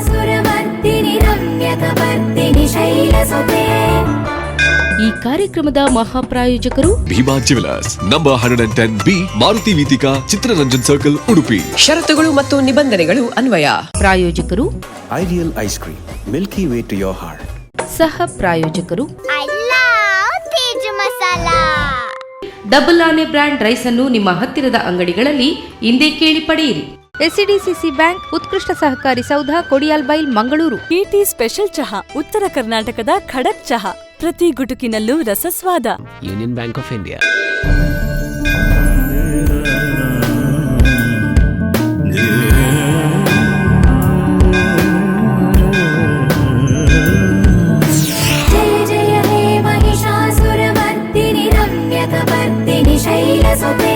महिषासुरमर्दिनि रम्यकपर्दिनि शैलसुते। ಈ ಕಾರ್ಯಕ್ರಮದ ಮಹಾಪ್ರಾಯೋಜಕರು Bhima jewellers number 110B Maruti Veethika Chittaranjan circle Udupi. ಷರತ್ತುಗಳು ಮತ್ತು ನಿಬಂಧನೆಗಳು ಅನ್ವಯ. ಪ್ರಾಯೋಜಕರು Ideal ice cream, milky way to your heart. ಸಹ ಪ್ರಾಯೋಜಕರು ಮಸಾಲಾ. ಡಬಲ್ ಆನೆ ಬ್ರ್ಯಾಂಡ್ ರೈಸ್ ಅನ್ನು ನಿಮ್ಮ ಹತ್ತಿರದ ಅಂಗಡಿಗಳಲ್ಲಿ ಇಂದೇ ಕೇಳಿ ಪಡೆಯಿರಿ. ಎಸ್ಸಿಡಿಸಿಸಿ ಬ್ಯಾಂಕ್, ಉತ್ಕೃಷ್ಟ ಸಹಕಾರಿ ಸೌಧ, ಕೊಡಿಯಾಲ್ಬೈಲ್, ಮಂಗಳೂರು. ಟಿಟಿ ಸ್ಪೆಷಲ್ ಚಹಾ, ಉತ್ತರ ಕರ್ನಾಟಕದ ಖಡಕ್ ಚಹಾ, ಪ್ರತಿ ಗುಟುಕಿನಲ್ಲೂ ರಸಸ್ವಾದ. Union Bank of India. जय जय हे महिषासुरमर्दिनि रम्यकपर्दिनि शैलसुते।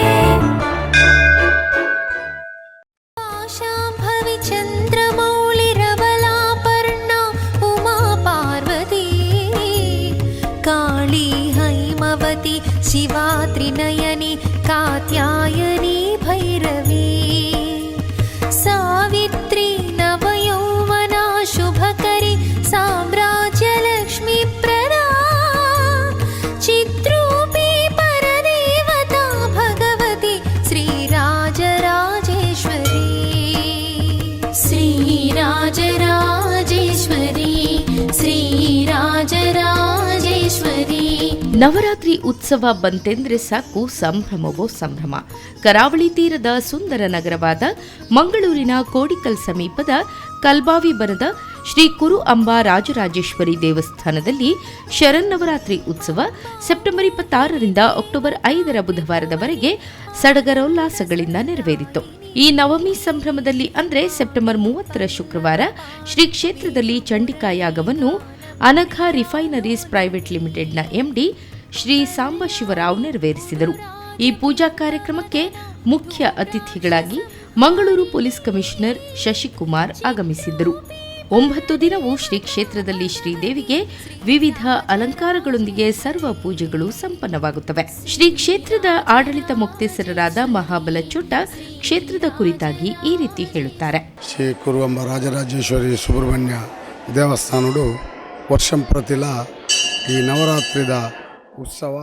शाम्भवी चन्द्रमौळिरबलापर्णा उमा पार्वती, काली हैमवती शिवा त्रिनयनी कात्यायनी भैरवी, सावित्री नवयौवना शुभकरी साम्राज्यलक्ष्मी प्रदा, चिद्रूपी परदेवता भगवती श्रीराजराजेश्वरी, श्रीराजराजेश्वरी, श्रीराजराजेश्वरी. ನವರಾತ್ರಿ ಉತ್ಸವ ಬಂತೆಂದ್ರೆ ಸಾಕು ಸಂಭ್ರಮವೋ ಸಂಭ್ರಮ. ಕರಾವಳಿ ತೀರದ ಸುಂದರ ನಗರವಾದ ಮಂಗಳೂರಿನ ಕೋಡಿಕಲ್ ಸಮೀಪದ ಕಲ್ಬಾವಿ ಬನದ ಶ್ರೀ ಕುರು ಅಂಬಾ ರಾಜರಾಜೇಶ್ವರಿ ದೇವಸ್ಥಾನದಲ್ಲಿ ಶರನ್ನವರಾತ್ರಿ ಉತ್ಸವ ಸೆಪ್ಟೆಂಬರ್ 26ರಿಂದ ಅಕ್ಟೋಬರ್ 5ರ ಬುಧವಾರದವರೆಗೆ ಸಡಗರೋಲ್ಲಾಸಗಳಿಂದ ನೆರವೇರಿತು. ಈ ನವಮಿ ಸಂಭ್ರಮದಲ್ಲಿ ಅಂದ್ರೆ ಸೆಪ್ಟೆಂಬರ್ 30ರ ಶುಕ್ರವಾರ ಶ್ರೀ ಕ್ಷೇತ್ರದಲ್ಲಿ ಚಂಡಿಕಾ ಯಾಗವನ್ನು ಅನಘಾ ರಿಫೈನರೀಸ್ ಪ್ರೈವೇಟ್ ಲಿಮಿಟೆಡ್ನ ಎಂಡಿ ಶ್ರೀ ಸಾಂಬ ಶಿವರಾವ್ ನೆರವೇರಿಸಿದರು. ಈ ಪೂಜಾ ಕಾರ್ಯಕ್ರಮಕ್ಕೆ ಮುಖ್ಯ ಅತಿಥಿಗಳಾಗಿ ಮಂಗಳೂರು ಪೊಲೀಸ್ ಕಮಿಷನರ್ ಶಶಿಕುಮಾರ್ ಆಗಮಿಸಿದ್ದರು. 9 ದಿನವೂ ಶ್ರೀ ಕ್ಷೇತ್ರದಲ್ಲಿ ಶ್ರೀದೇವಿಗೆ ವಿವಿಧ ಅಲಂಕಾರಗಳೊಂದಿಗೆ ಸರ್ವ ಪೂಜೆಗಳು ಸಂಪನ್ನವಾಗುತ್ತವೆ. ಶ್ರೀ ಕ್ಷೇತ್ರದ ಆಡಳಿತ ಮುಕ್ತೇಸರರಾದ ಮಹಾಬಲಚೋಟ ಕ್ಷೇತ್ರದ ಕುರಿತಾಗಿ ಈ ರೀತಿ ಹೇಳುತ್ತಾರೆ. ಶ್ರೀ ಕುರು ಅಂಬ ರಾಜರಾಜೇಶ್ವರಿ ಸುಬ್ರಹ್ಮಣ್ಯ ದೇವಸ್ಥಾನಡು ವರ್ಷಂ ಪ್ರತಿಲ ಈ ನವರಾತ್ರಿದ ಉತ್ಸವ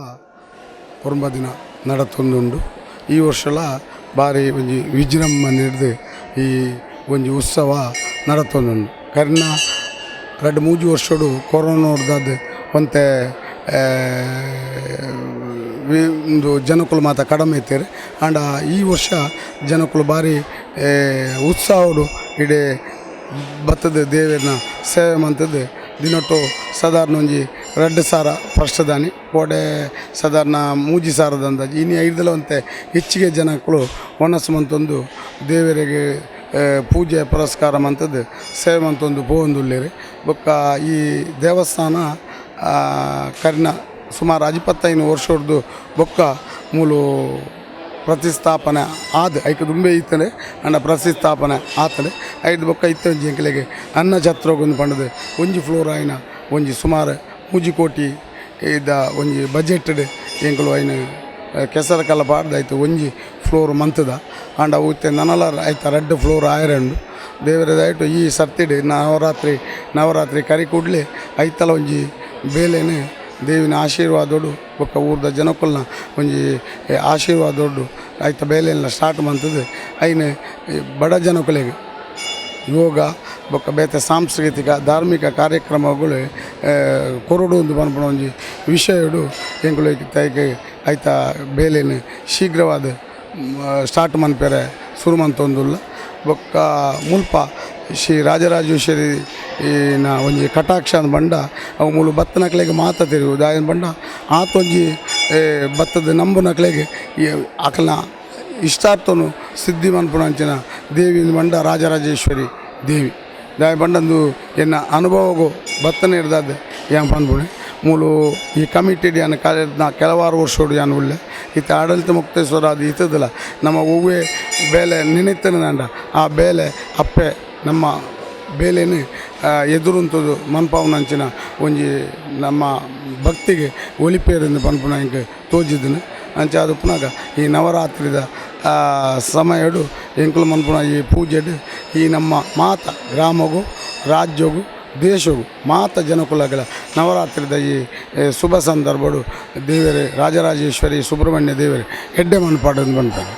9 ದಿನ ನಡತೊಂದುಂಡು. ಈ ವರ್ಷಲ ಬಾರಿ ಒಂಜಿ ವಿಜೃಂಭಣೆ ಹಿಡಿದು ಈ ಒಂಜಿ ಉತ್ಸವ ನಡತೊಂದುಂಡು. ಕರ್ನ 2-3 ವರ್ಷಡು ಕೊರೋನಾ ಹೊಡೆದದ್ದು ಒಂತೆ ಒಂದು ಜನಕ್ಕಳು ಮಾತ್ರ ಕಡಿಮೆ ಇರ್ತಾರೆ. ಆಂಡ ಈ ವರ್ಷ ಜನಕ್ಕಳು ಭಾರಿ ಉತ್ಸಾಹಡು ಇಡೀ ಬತ್ತದ ದೇವರನ್ನ ಸೇವೆ ಮಂತದ್ದು ದಿನೊಟ್ಟು ಸಾಧಾರಣ ಒಂಜಿ 2,000 ಫಸ್ಟ್ದಾನಿ ಕೋಡೆ ಸಾಧಾರಣ 3,000 ಅಂದಾಜು ಇನ್ನು 5 ಅಂತೆ ಹೆಚ್ಚಿಗೆ ಜನಕ್ಕಳು ಒನಸು ಮಂತೊಂದು ದೇವರಿಗೆ ಪೂಜೆ ಪುರಸ್ಕಾರ ಮಂತದ್ದು ಸೇವೆ ಮಂತೊಂದು ಪೋಂದುಲ್ಲೇರಿ. ಬೊಕ್ಕ ಈ ದೇವಸ್ಥಾನ ಕರ್ನ ಸುಮಾರು 25 ವರ್ಷದ್ದು ಬೊಕ್ಕ ಮೂಲು ಪ್ರತಿಷ್ಠಾಪನೆ ಆದ ಐಕ ದುಂಬೆ ಇತ್ತನೆ ಅಂಡ ಪ್ರತಿಷ್ಠಾಪನೆ ಆತಡೆ ಐದು ಬೊಕ್ಕ ಇತ್ತ ಒಂಜಿ ಎಂಕಲೆಗೆ ಅನ್ನ ಛತ್ರಗೊಂದು ಪಂಡದು ಒಂಜಿ ಫ್ಲೋರ್ ಆಯ್ನ ಒಂಜಿ ಸುಮಾರು 3 ಕೋಟಿ ಇದ್ದ ಒಂಜಿ ಬಜೆಟ್ ಎಂಕಲು ಐನ ಕೆಸರ ಕಲ್ಲ ಪಾಡ್ದಾಯ್ತು ಒಂಜಿ ಫ್ಲೋರ್ ಮಂತದ ಅಂಡ ಉತ್ತೆ ನನಲಾರ ಆಯ್ತು 2 ಫ್ಲೋರ್ ಆಯರಂಡು ದೇವರದಾಯ್ತು. ಈ ಸರ್ತಿಡೆ ನವರಾತ್ರಿ ಕರಿ ಕೂಡಲೇ ಐತಲ ಒಂಜಿ ಬೇಲೆನೆ ದೇವಿನ ಆಶೀರ್ವಾದೋಡು ಬೊಕ್ಕ ಊರ್ದ ಜನಕ್ಕಲ್ನ ಒಂಜಿ ಆಶೀರ್ವಾದೋಡು ಆಯ್ತ ಬೇಲೆಲ್ಲ ಸ್ಟಾರ್ಟ್ ಮಂತದ್ದು ಐನ ಬಡ ಜನಕ್ಕಲಿಗೆ ಯೋಗ ಬೊಕ್ಕ ಬೇತೆ ಸಾಂಸ್ಕೃತಿಕ ಧಾರ್ಮಿಕ ಕಾರ್ಯಕ್ರಮಗಳು ಕೊರಡು ಒಂದು ಬಂದ್ಬಿಡ ಒಂಜಿ ವಿಷಯಡು ಎಂಗಳು ತೈಗೆ ಆಯ್ತ ಬೇಲೆನ ಶೀಘ್ರವಾದ ಸ್ಟಾರ್ಟ್ ಮನ್ಪೇರೆ ಶುರು ಮಂತೊಂದುಲ್ಲ. ಬೊಕ್ಕ ಮುಲ್ಪ ಶ್ರೀ ರಾಜರಾಜೇಶ್ವರಿ ಒಂಜಿ ಕಟಾಕ್ಷ ಅಂದ್ ಬಂಡ ಅವು ಮೂಲು ಭತ್ತ ನಕ್ಲೆಗೆ ಮಾತ ತಿರುವುದು ಆಯನ ಬಂಡ ಆತೊಂಜಿ ಭತ್ತದ ನಂಬು ನಕ್ಲೆಗೆ ಆಕಲ್ನ ಇಷ್ಟಾರ್ಥನು ಸಿದ್ಧಿ ಮನ್ಪುಣಂಚಿನ ದೇವಿ ಬಂಡ ರಾಜರಾಜೇಶ್ವರಿ ದೇವಿ ದಾಯ ಬಂಡಂದು ಎನ್ನ ಅನುಭವಗೂ ಭತ್ತನೇ ಇರ್ದಾದ ಏನು ಪಂದ್ಬಿಣೆ ಮೂಲು ಈ ಕಮಿಟಿಡ್ ಯಾನ ಕೆಲವಾರು ವರ್ಷೋಡು ಯಾನು ಉಳ್ಳೆ ಇತ್ತ ಆಡಳಿತ ಮುಕ್ತೇಶ್ವರ ಅದು ಇತ್ತದಲ್ಲ ನಮ್ಮ ಹೂವೇ ಬೇಲೆ ನೆನೆತನ ದಂಡ ಆ ಬೇಲೆ ಅಪ್ಪೆ ನಮ್ಮ ಬೇಲೆನೇ ಎದುರುಂತದ್ದು ಮನ್ಪಾವನಂಚಿನ ಒಂಜಿ ನಮ್ಮ ಭಕ್ತಿಗೆ ಒಲಿಪೇರಿಂದ ಪನ್ಪುಣ ಹಿಂಗೆ ತೋಜಿದ್ದನು ಅಂಚ ಅದು ಪುನಃ ಈ ನವರಾತ್ರಿದ ಸಮಯಡು ಎಂಕುಲು ಮನ್ಪುಣ ಈ ಪೂಜೆಡು ಈ ನಮ್ಮ ಮಾತ ಗ್ರಾಮಗೂ ರಾಜ್ಯಗೂ ದೇಶವು ಮಾತ ಜನಕುಲಗಳ ನವರಾತ್ರಿದ ಈ ಶುಭ ಸಂದರ್ಭಡು ದೇವರೇ ರಾಜರಾಜೇಶ್ವರಿ ಸುಬ್ರಹ್ಮಣ್ಯ ದೇವರೇ ಎಡ್ಡೆ ಮನ್ಪಾಡನ್ನು ಬಂತಾರೆ.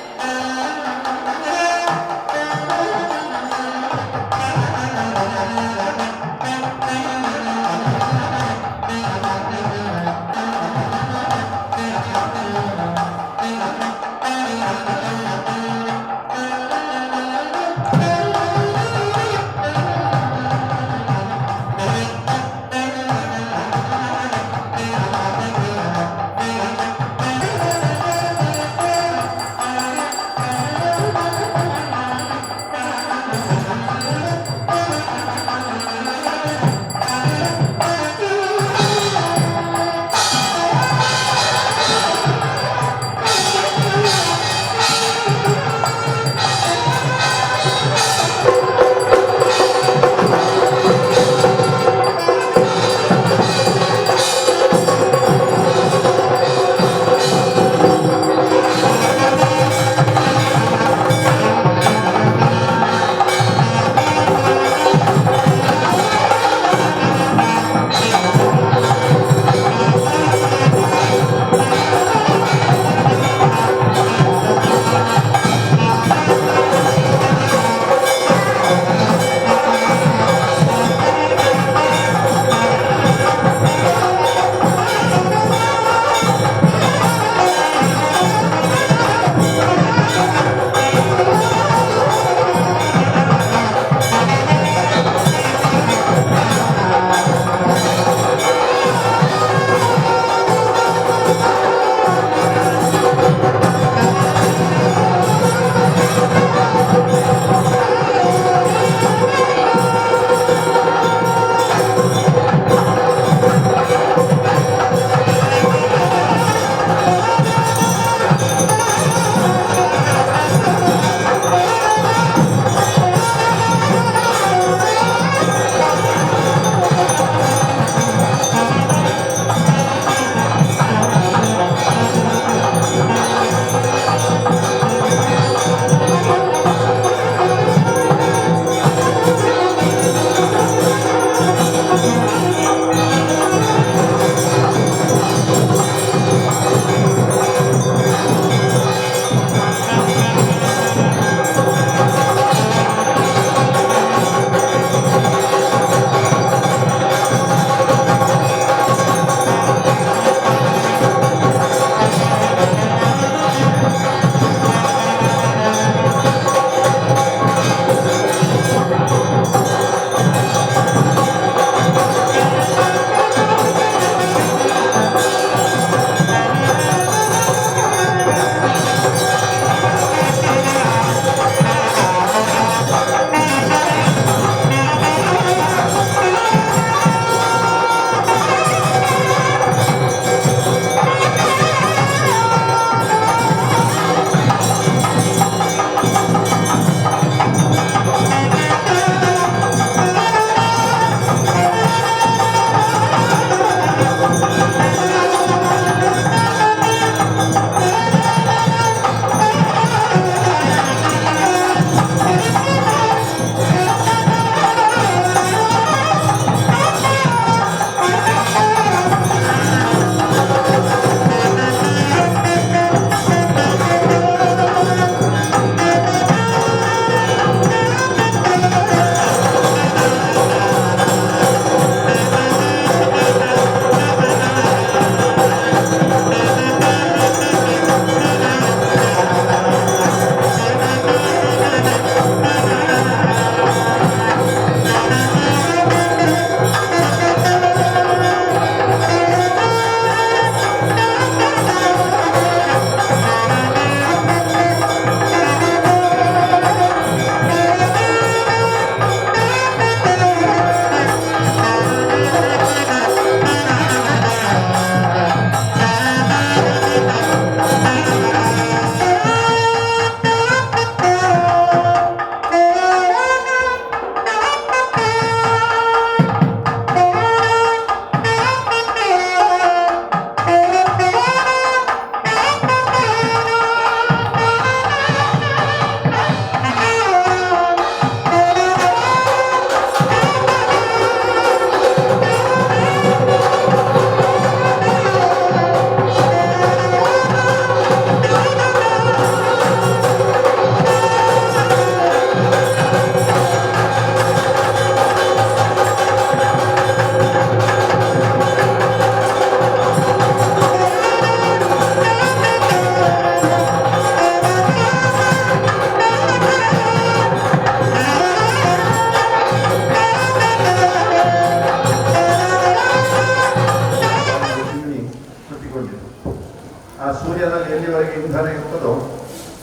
ಎಲ್ಲಿವರೆಗೆ ಇಂಧನ ಇರ್ತದೋ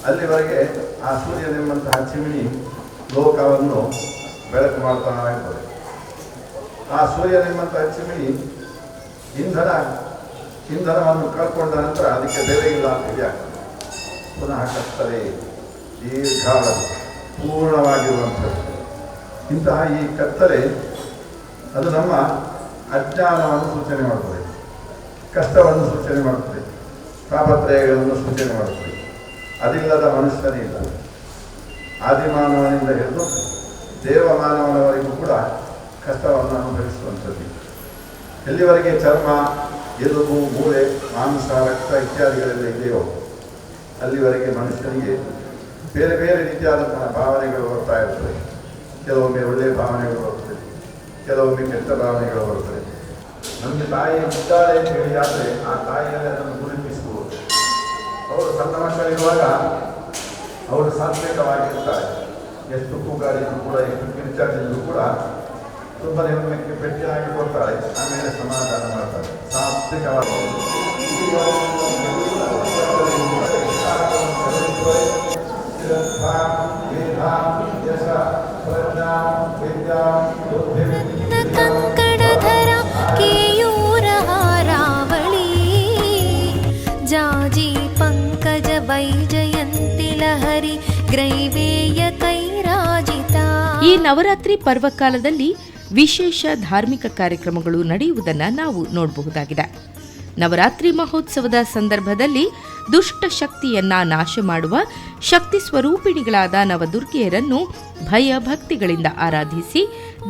ಅಲ್ಲಿವರೆಗೆ ಆ ಸೂರ್ಯನೆಂಬಂತಹ ಚಿಮಿಣಿ ಲೋಕವನ್ನು ಬೆಳಕು ಮಾಡ್ತಾ ಇರ್ತದೆ. ಆ ಸೂರ್ಯನೆಂಬಂತಹ ಚಿಮಿಣಿ ಇಂಧನವನ್ನು ಕಳ್ಕೊಂಡ ನಂತರ ಅದಕ್ಕೆ ಬೆಲೆ ಇಲ್ಲ ಅಂತ ಆಗ್ತದೆ. ಪುನಃ ಕತ್ತಲೆ ದೀರ್ಘಾಳ ಪೂರ್ಣವಾಗಿರುವಂಥದ್ದು. ಇಂತಹ ಈ ಕತ್ತಲೆ ಅದು ನಮ್ಮ ಅಜ್ಞಾನವನ್ನು ಸೂಚನೆ ಮಾಡುತ್ತದೆ, ಕಷ್ಟವನ್ನು ಸೂಚನೆ ಮಾಡುತ್ತದೆ, ತಾಪತ್ರಯಗಳನ್ನು ಸೂಚನೆ ಮಾಡುತ್ತದೆ. ಅದಿಲ್ಲದ ಮನುಷ್ಯನೇ ಇಲ್ಲ. ಆದಿಮಾನವನಿಂದ ಹಿಡಿದು ದೇವಮಾನವನವರೆಗೂ ಕೂಡ ಕಷ್ಟವನ್ನು ಅನುಭವಿಸುವಂಥದ್ದು. ಎಲ್ಲಿವರೆಗೆ ಚರ್ಮ, ಎಲುಬು, ಮೂಳೆ, ಮಾಂಸ, ರಕ್ತ ಇತ್ಯಾದಿಗಳೆಲ್ಲ ಇದೆಯೋ ಅಲ್ಲಿವರೆಗೆ ಮನುಷ್ಯನಿಗೆ ಬೇರೆ ಬೇರೆ ರೀತಿಯಾದಂತಹ ಭಾವನೆಗಳು ಬರ್ತಾ ಇರ್ತವೆ. ಕೆಲವೊಮ್ಮೆ ಒಳ್ಳೆಯ ಭಾವನೆಗಳು ಬರ್ತದೆ, ಕೆಲವೊಮ್ಮೆ ಕೆಟ್ಟ ಭಾವನೆಗಳು ಬರ್ತದೆ. ನಮಗೆ ತಾಯಿ ಇದ್ದಾಳೆ ಅಂತ ಹೇಳಿ ಆದರೆ ಆ ತಾಯಿಯಲ್ಲಿ ಅದನ್ನು ಗುರುತಿಸುವುದು. ಅವರು ಸಣ್ಣ ಮಕ್ಕಳಿರುವಾಗ ಅವರು ಸಾತ್ವಿಕವಾಗಿರ್ತಾರೆ. ಎಷ್ಟು ಕೂಗಾಡಿದ್ರು ಕೂಡ, ಎಷ್ಟು ಕಿರ್ಚಾಡಿದ್ರು ಕೂಡ ಸುಮ್ಮನೆ ಒಮ್ಮೆ ಪೆಟ್ಟಿನಾಗಿ ಕೊಡ್ತಾಳೆ, ಆಮೇಲೆ ಸಮಾಧಾನ ಮಾಡ್ತಾರೆ. ಸಾತ್ವಿಕವಾಗಿ ಕಂಕಣಧರ ಕೇಯೂರ ಹಾರಾವಳಿ ಜಾಜಿ ಪಂಕಜ ವೈಜಯಂತಿ ಲಹರಿ ಗ್ರೈವೇಯ ಕೈರಾಜಿತ. ಈ ನವರಾತ್ರಿ ಪರ್ವಕಾಲದಲ್ಲಿ ವಿಶೇಷ ಧಾರ್ಮಿಕ ಕಾರ್ಯಕ್ರಮಗಳು ನಡೆಯುವುದನ್ನು ನಾವು ನೋಡಬಹುದಾಗಿದೆ. ನವರಾತ್ರಿ ಮಹೋತ್ಸವದ ಸಂದರ್ಭದಲ್ಲಿ ದುಷ್ಟ ಶಕ್ತಿಯನ್ನ ನಾಶ ಮಾಡುವ ಶಕ್ತಿ ಸ್ವರೂಪಿಣಿಗಳಾದ ನವದುರ್ಗೆಯರನ್ನು ಭಯ ಭಕ್ತಿಗಳಿಂದ ಆರಾಧಿಸಿ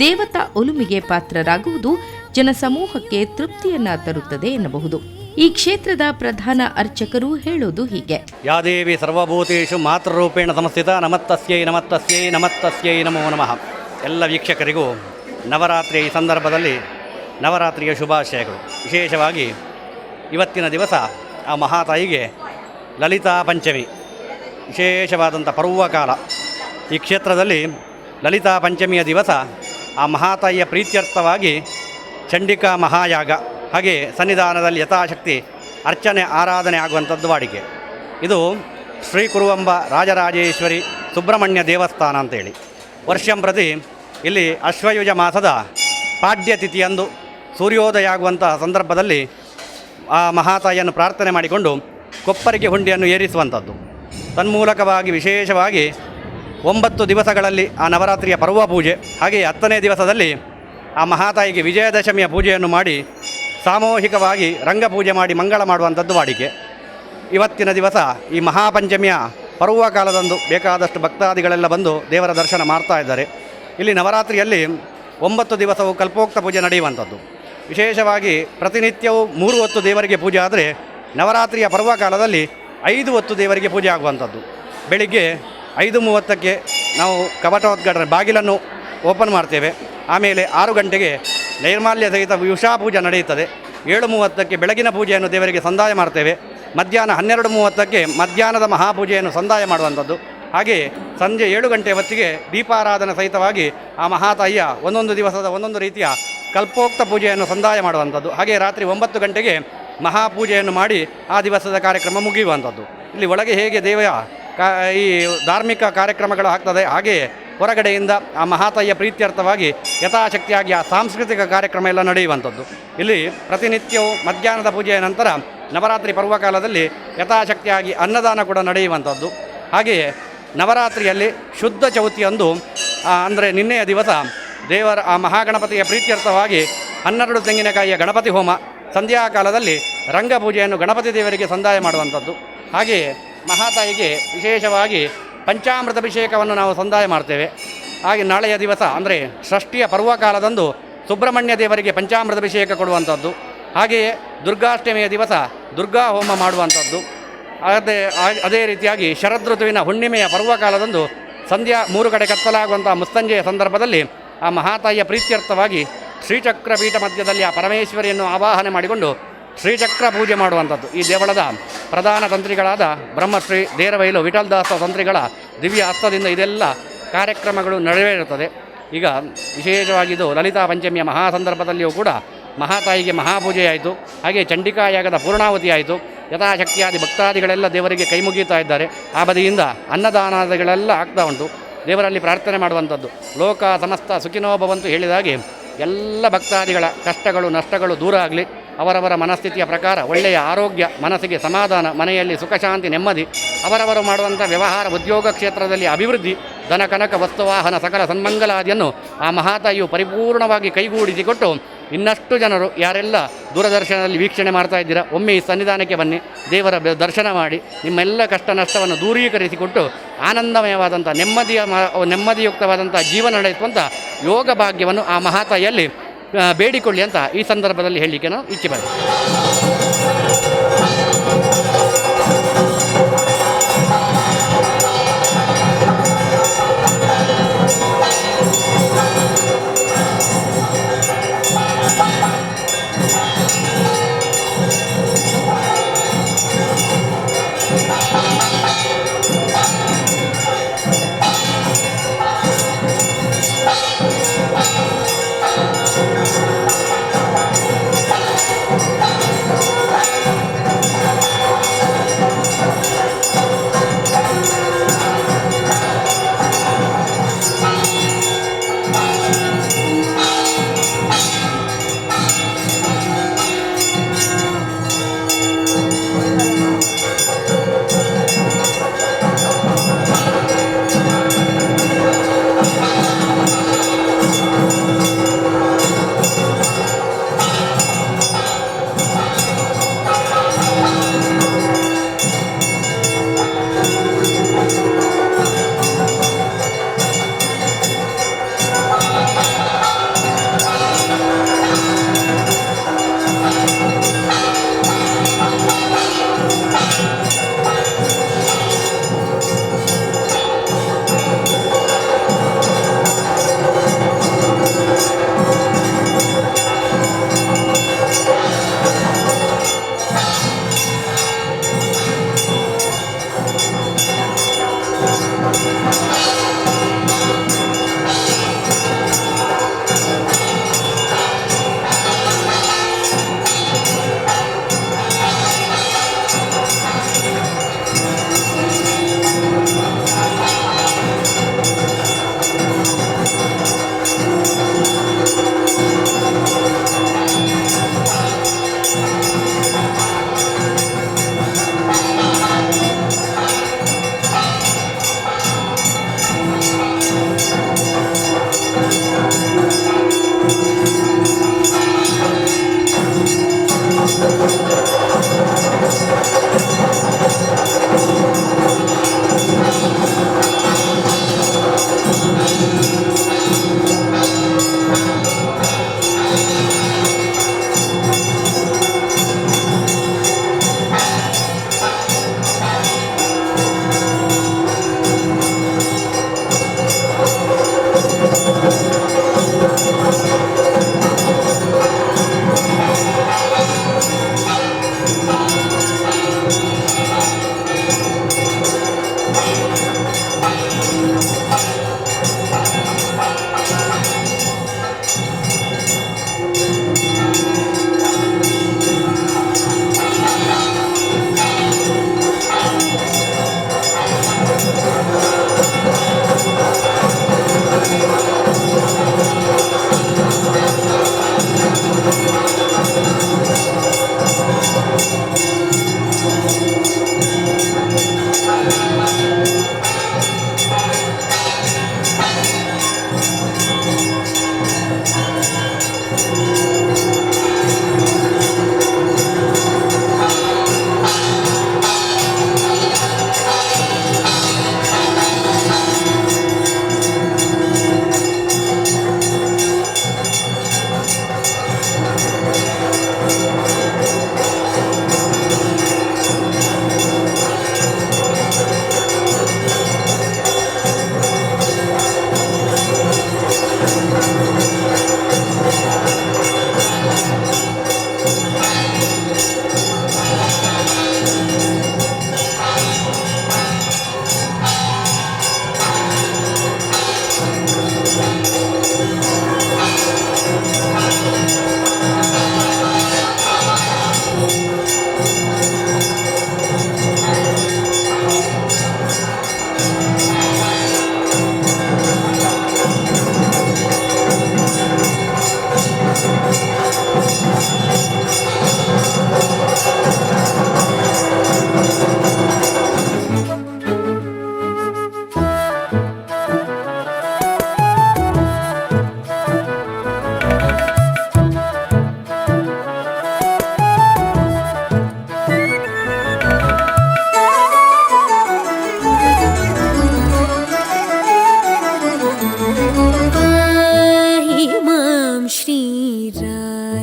ದೇವತಾ ಒಲುಮೆಗೆ ಪಾತ್ರರಾಗುವುದು ಜನಸಮೂಹಕ್ಕೆ ತೃಪ್ತಿಯನ್ನ ತರುತ್ತದೆ ಎನ್ನಬಹುದು. ಈ ಕ್ಷೇತ್ರದ ಪ್ರಧಾನ ಅರ್ಚಕರು ಹೇಳೋದು ಹೀಗೆ: ಯಾ ದೇವಿ ಸರ್ವಭೂತೇಷು ಮಾತೃರೂಪೇಣ ಸಂಸ್ಥಿತ ನಮಸ್ತಸ್ಯೈ ನಮಸ್ತಸ್ಯೈ ನಮಸ್ತಸ್ಯೈ ನಮೋ ನಮಃ. ಎಲ್ಲ ವೀಕ್ಷಕರಿಗೂ ನವರಾತ್ರಿಯ ಈ ಸಂದರ್ಭದಲ್ಲಿ ನವರಾತ್ರಿಯ ಶುಭಾಶಯಗಳು. ವಿಶೇಷವಾಗಿ ಇವತ್ತಿನ ದಿವಸ ಆ ಮಹಾತಾಯಿಗೆ ಲಲಿತಾ ಪಂಚಮಿ, ವಿಶೇಷವಾದಂಥ ಪರ್ವಕಾಲ. ಈ ಕ್ಷೇತ್ರದಲ್ಲಿ ಲಲಿತಾ ಪಂಚಮಿಯ ದಿವಸ ಆ ಮಹಾತಾಯಿಯ ಪ್ರೀತ್ಯರ್ಥವಾಗಿ ಚಂಡಿಕಾ ಮಹಾಯಾಗ, ಹಾಗೆ ಸನ್ನಿಧಾನದಲ್ಲಿ ಯಥಾಶಕ್ತಿ ಅರ್ಚನೆ ಆರಾಧನೆ ಆಗುವಂಥದ್ದು ವಾಡಿಕೆ. ಇದು ಶ್ರೀ ಕುರು ಎಂಬ ರಾಜರಾಜೇಶ್ವರಿ ಸುಬ್ರಹ್ಮಣ್ಯ ದೇವಸ್ಥಾನ ಅಂತೇಳಿ. ವರ್ಷಂಪ್ರತಿ ಇಲ್ಲಿ ಅಶ್ವಯುಜ ಮಾಸದ ಪಾಡ್ಯ ತಿಥಿಯಂದು ಸೂರ್ಯೋದಯ ಆಗುವಂತಹ ಸಂದರ್ಭದಲ್ಲಿ ಆ ಮಹಾತಾಯಿಯನ್ನು ಪ್ರಾರ್ಥನೆ ಮಾಡಿಕೊಂಡು ಕೊಪ್ಪರಿಗೆ ಹುಂಡಿಯನ್ನು ಏರಿಸುವಂಥದ್ದು. ತನ್ಮೂಲಕವಾಗಿ ವಿಶೇಷವಾಗಿ 9 ದಿವಸಗಳಲ್ಲಿ ಆ ನವರಾತ್ರಿಯ ಪರ್ವ ಪೂಜೆ, ಹಾಗೆಯೇ 10ನೇ ದಿವಸದಲ್ಲಿ ಆ ಮಹಾತಾಯಿಗೆ ವಿಜಯದಶಮಿಯ ಪೂಜೆಯನ್ನು ಮಾಡಿ ಸಾಮೂಹಿಕವಾಗಿ ರಂಗಪೂಜೆ ಮಾಡಿ ಮಂಗಳ ಮಾಡುವಂಥದ್ದು ವಾಡಿಕೆ. ಇವತ್ತಿನ ದಿವಸ ಈ ಮಹಾಪಂಚಮಿಯ ಪರ್ವಕಾಲದಂದು ಬೇಕಾದಷ್ಟು ಭಕ್ತಾದಿಗಳೆಲ್ಲ ಬಂದು ದೇವರ ದರ್ಶನ ಮಾಡ್ತಾ ಇದ್ದಾರೆ. ಇಲ್ಲಿ ನವರಾತ್ರಿಯಲ್ಲಿ 9 ದಿವಸವೂ ಕಲ್ಪೋಕ್ತ ಪೂಜೆ ನಡೆಯುವಂಥದ್ದು. ವಿಶೇಷವಾಗಿ ಪ್ರತಿನಿತ್ಯವೂ 3 ಹೊತ್ತು ದೇವರಿಗೆ ಪೂಜೆ ಆದರೆ ನವರಾತ್ರಿಯ ಪರ್ವಕಾಲದಲ್ಲಿ 5 ಹೊತ್ತು ದೇವರಿಗೆ ಪೂಜೆ ಆಗುವಂಥದ್ದು. ಬೆಳಿಗ್ಗೆ 5:30ಕ್ಕೆ ನಾವು ಕಪಟೋದ್ಘಾಟನೆ ಬಾಗಿಲನ್ನು ಓಪನ್ ಮಾಡ್ತೇವೆ. ಆಮೇಲೆ 6 ಗಂಟೆಗೆ ನೈರ್ಮಾಲ್ಯ ಸಹಿತ ಉಷಾ ಪೂಜೆ ನಡೆಯುತ್ತದೆ. 7:30ಕ್ಕೆ ಬೆಳಗಿನ ಪೂಜೆಯನ್ನು ದೇವರಿಗೆ ಸಂದಾಯ ಮಾಡ್ತೇವೆ. ಮಧ್ಯಾಹ್ನ 12:30ಕ್ಕೆ ಮಧ್ಯಾಹ್ನದ ಮಹಾಪೂಜೆಯನ್ನು ಸಂದಾಯ ಮಾಡುವಂಥದ್ದು. ಹಾಗೆಯೇ ಸಂಜೆ 7 ಗಂಟೆ ಹೊತ್ತಿಗೆ ದೀಪಾರಾಧನೆ ಸಹಿತವಾಗಿ ಆ ಮಹಾತಾಯಿಯ ಒಂದೊಂದು ದಿವಸದ ಒಂದೊಂದು ರೀತಿಯ ಕಲ್ಪೋಕ್ತ ಪೂಜೆಯನ್ನು ಸಂದಾಯ ಮಾಡುವಂಥದ್ದು. ಹಾಗೆ ರಾತ್ರಿ 9 ಗಂಟೆಗೆ ಮಹಾಪೂಜೆಯನ್ನು ಮಾಡಿ ಆ ದಿವಸದ ಕಾರ್ಯಕ್ರಮ ಮುಗಿಯುವಂಥದ್ದು. ಇಲ್ಲಿ ಒಳಗೆ ಹೇಗೆ ದೇವರ ಈ ಧಾರ್ಮಿಕ ಕಾರ್ಯಕ್ರಮಗಳು ಆಗ್ತದೆ, ಹಾಗೆಯೇ ಹೊರಗಡೆಯಿಂದ ಆ ಮಹಾತಾಯಿಯ ಪ್ರೀತ್ಯರ್ಥವಾಗಿ ಯಥಾಶಕ್ತಿಯಾಗಿ ಆ ಸಾಂಸ್ಕೃತಿಕ ಕಾರ್ಯಕ್ರಮ ಎಲ್ಲ ನಡೆಯುವಂಥದ್ದು. ಇಲ್ಲಿ ಪ್ರತಿನಿತ್ಯವೂ ಮಧ್ಯಾಹ್ನದ ಪೂಜೆಯ ನಂತರ ನವರಾತ್ರಿ ಪರ್ವಕಾಲದಲ್ಲಿ ಯಥಾಶಕ್ತಿಯಾಗಿ ಅನ್ನದಾನ ಕೂಡ ನಡೆಯುವಂಥದ್ದು. ಹಾಗೆಯೇ ನವರಾತ್ರಿಯಲ್ಲಿ ಶುದ್ಧ ಚೌತಿಯಂದು ಅಂದರೆ ನಿನ್ನೆಯ ದಿವಸ ದೇವರ ಆ ಮಹಾಗಣಪತಿಯ ಪ್ರೀತ್ಯರ್ಥವಾಗಿ 12 ತೆಂಗಿನಕಾಯಿಯ ಗಣಪತಿ ಹೋಮ, ಸಂಧ್ಯಾಕಾಲದಲ್ಲಿ ರಂಗಪೂಜೆಯನ್ನು ಗಣಪತಿ ದೇವರಿಗೆ ಸಂದಾಯ ಮಾಡುವಂಥದ್ದು. ಹಾಗೆಯೇ ಮಹಾತಾಯಿಗೆ ವಿಶೇಷವಾಗಿ ಪಂಚಾಮೃತ ಅಭಿಷೇಕವನ್ನು ನಾವು ಸಂದಾಯ ಮಾಡ್ತೇವೆ. ಹಾಗೆ ನಾಳೆಯ ದಿವಸ ಅಂದರೆ ಷಷ್ಠಿಯ ಪರ್ವಕಾಲದಂದು ಸುಬ್ರಹ್ಮಣ್ಯ ದೇವರಿಗೆ ಪಂಚಾಮೃತ ಅಭಿಷೇಕ ಕೊಡುವಂಥದ್ದು. ಹಾಗೆಯೇ ದುರ್ಗಾಷ್ಟಮಿಯ ದಿವಸ ದುರ್ಗಾ ಹೋಮ ಮಾಡುವಂಥದ್ದು. ಅದೇ ರೀತಿಯಾಗಿ ಶರದೃತುವಿನ ಹುಣ್ಣಿಮೆಯ ಪರ್ವಕಾಲದಂದು ಸಂಧ್ಯಾ 3 ಕಡೆ ಕತ್ತಲಾಗುವಂಥ ಮುಸ್ತಂಜೆಯ ಸಂದರ್ಭದಲ್ಲಿ ಆ ಮಹಾತಾಯಿಯ ಪ್ರೀತ್ಯರ್ಥವಾಗಿ ಶ್ರೀಚಕ್ರ ಪೀಠ ಮಧ್ಯದಲ್ಲಿ ಆ ಪರಮೇಶ್ವರಿಯನ್ನು ಆವಾಹನೆ ಮಾಡಿಕೊಂಡು ಶ್ರೀಚಕ್ರ ಪೂಜೆ ಮಾಡುವಂಥದ್ದು. ಈ ದೇವಳದ ಪ್ರಧಾನ ತಂತ್ರಿಗಳಾದ ಬ್ರಹ್ಮಶ್ರೀ ದೇರವೈಲು ವಿಠಲದಾಸ ತಂತ್ರಿಗಳ ದಿವ್ಯ ಹಸ್ತದಿಂದ ಇದೆಲ್ಲ ಕಾರ್ಯಕ್ರಮಗಳು ನೆರವೇರುತ್ತದೆ. ಈಗ ವಿಶೇಷವಾಗಿದ್ದು ಲಲಿತಾ ಪಂಚಮಿಯ ಮಹಾ ಸಂದರ್ಭದಲ್ಲಿಯೂ ಕೂಡ ಮಹಾತಾಯಿಗೆ ಮಹಾಪೂಜೆಯಾಯಿತು. ಹಾಗೆ ಚಂಡಿಕಾಯಾಗದ ಪೂರ್ಣಾವತಿ ಆಯಿತು. ಯಥಾಶಕ್ತಿಯಾದಿ ಭಕ್ತಾದಿಗಳೆಲ್ಲ ದೇವರಿಗೆ ಕೈ ಮುಗೀತಾ ಇದ್ದಾರೆ. ಆ ಬದಿಯಿಂದ ಅನ್ನದಾನಾದಿಗಳೆಲ್ಲ ಆಗ್ತಾ ಉಂಟು. ದೇವರಲ್ಲಿ ಪ್ರಾರ್ಥನೆ ಮಾಡುವಂಥದ್ದು. ಲೋಕ ಸಮಸ್ತ ಸುಖಿನೋ ಭವಂತು ಹೇಳಿದಾಗೆ ಎಲ್ಲ ಭಕ್ತಾದಿಗಳ ಕಷ್ಟಗಳು ನಷ್ಟಗಳು ದೂರ ಆಗಲಿ. ಅವರವರ ಮನಸ್ಥಿತಿಯ ಪ್ರಕಾರ ಒಳ್ಳೆಯ ಆರೋಗ್ಯ, ಮನಸ್ಸಿಗೆ ಸಮಾಧಾನ, ಮನೆಯಲ್ಲಿ ಸುಖ ಶಾಂತಿ ನೆಮ್ಮದಿ, ಅವರವರು ಮಾಡುವಂಥ ವ್ಯವಹಾರ ಉದ್ಯೋಗ ಕ್ಷೇತ್ರದಲ್ಲಿ ಅಭಿವೃದ್ಧಿ, ಧನ ಕನಕ ವಸ್ತುವಾಹನ ಸಕಲ ಸನ್ಮಂಗಲಾದಿಯನ್ನು ಆ ಮಹಾತಾಯಿಯು ಪರಿಪೂರ್ಣವಾಗಿ ಕೈಗೂಡಿಸಿಕೊಟ್ಟು ಇನ್ನಷ್ಟು ಜನರು ಯಾರೆಲ್ಲ ದೂರದರ್ಶನದಲ್ಲಿ ವೀಕ್ಷಣೆ ಮಾಡ್ತಾ ಇದ್ದೀರಾ, ಒಮ್ಮೆ ಈ ಸನ್ನಿಧಾನಕ್ಕೆ ಬನ್ನಿ, ದೇವರ ದರ್ಶನ ಮಾಡಿ ನಿಮ್ಮೆಲ್ಲ ಕಷ್ಟ ನಷ್ಟವನ್ನು ದೂರೀಕರಿಸಿಕೊಟ್ಟು ಆನಂದಮಯವಾದಂಥ ನೆಮ್ಮದಿಯುಕ್ತವಾದಂಥ ಜೀವನ ನಡೆಸುವಂಥ ಯೋಗ ಭಾಗ್ಯವನ್ನು ಆ ಮಹಾತಾಯಿಯಲ್ಲಿ ಬೇಡಿಕೊಳ್ಳಿ ಅಂತ ಈ ಸಂದರ್ಭದಲ್ಲಿ ಹೇಳಲಿಕ್ಕೆ ನಾನು ಇಚ್ಛೆ ಪಡ್ತೀನಿ.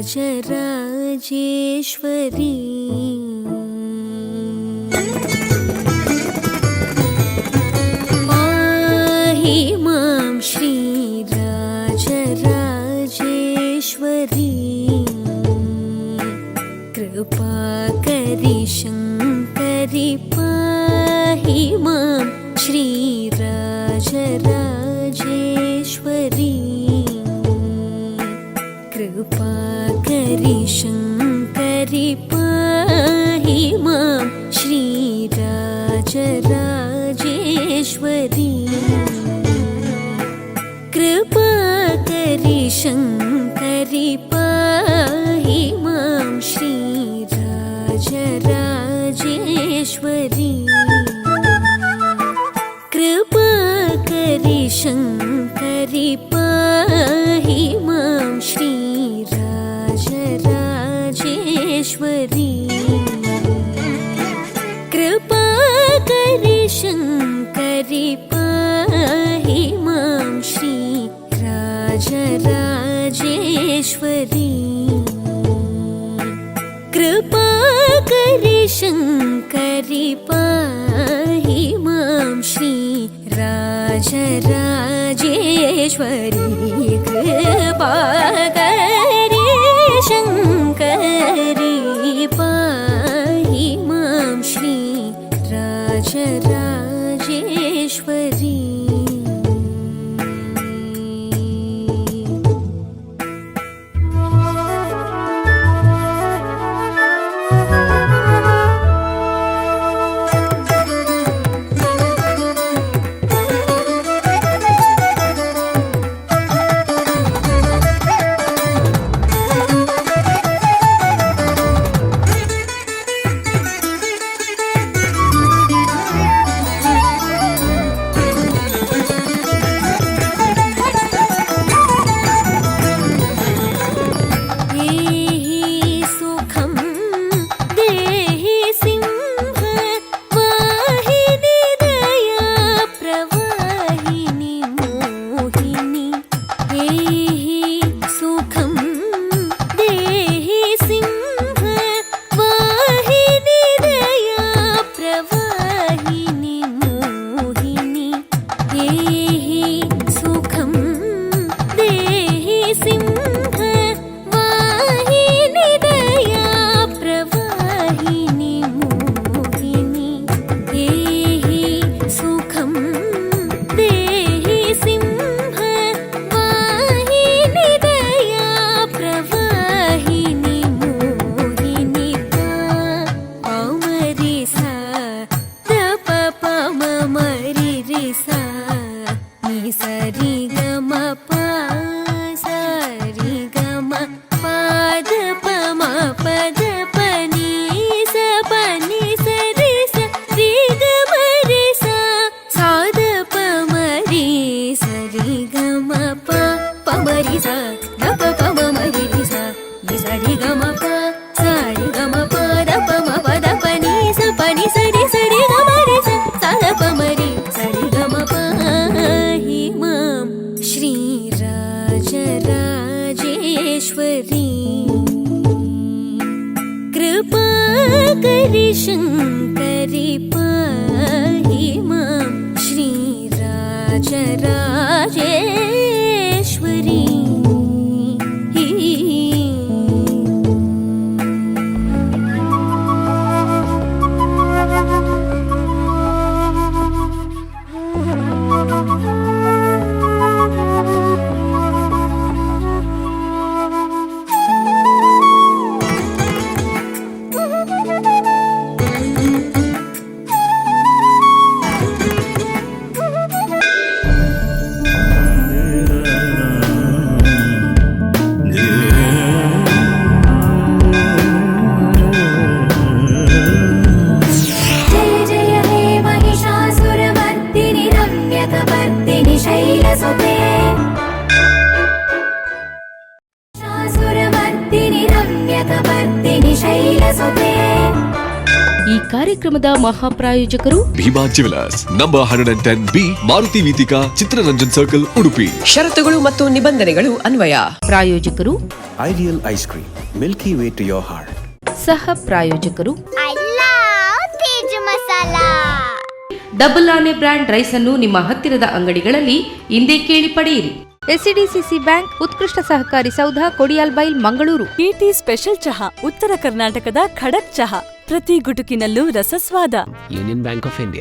राजराजेश्वरी पाहि मां श्री राजराजेश्वरी कृपाकरि शङ्करि पाहि मां श्री राजराजेश्वरी कृपाकरि शङ्करि पाहि मां श्री राजराजेश्वरी कृपाकरि शङ्करि पाहि मां श्री राजराजेश्वरी कृपाकरि शङ्करि पाहि मां श्री राजराजेश्वरी कृपाकरि शङ्करि पाहि मां श्री राजराजेश्वरी कृपाकरि शङ्करि पाहि मां श्री राजराजेश्वरी कृपाकरि शङ्करि पाहि मां श्री राजराजेश्वरी कृपाकरि शङ्करि पाहि मां श्री राजराजेश्वरी ಈ ಕಾರ್ಯಕ್ರಮದ ಮಹಾಪ್ರಾಯೋಜಕರು Bhima jewellers number 110B Maruti Veethika Chittaranjan circle Udupi. ಷರತ್ತುಗಳು ಮತ್ತು ನಿಬಂಧನೆಗಳು ಅನ್ವಯ. ಪ್ರಾಯೋಜಕರು Ideal ice cream, milky way to your heart. ಸಹ ಪ್ರಾಯೋಜಕರು ಡಬಲ್ ಆನೆ ಬ್ರ್ಯಾಂಡ್ ರೈಸ್ ಅನ್ನು ನಿಮ್ಮ ಹತ್ತಿರದ ಅಂಗಡಿಗಳಲ್ಲಿ ಇಂದೇ ಕೇಳಿ ಪಡೆಯಿರಿ. ಎಸ್ಸಿಡಿಸಿಸಿ ಬ್ಯಾಂಕ್, ಉತ್ಕೃಷ್ಟ ಸಹಕಾರಿ ಸೌಧ, ಕೊಡಿಯಾಲ್ಬೈಲ್, ಮಂಗಳೂರು. ಟಿಟಿ ಸ್ಪೆಷಲ್ ಚಹಾ, ಉತ್ತರ ಕರ್ನಾಟಕದ ಖಡಕ್ ಚಹಾ, ಪ್ರತಿ ಗುಟುಕಿನಲ್ಲೂ ರಸಸ್ವಾದ. Union Bank of India.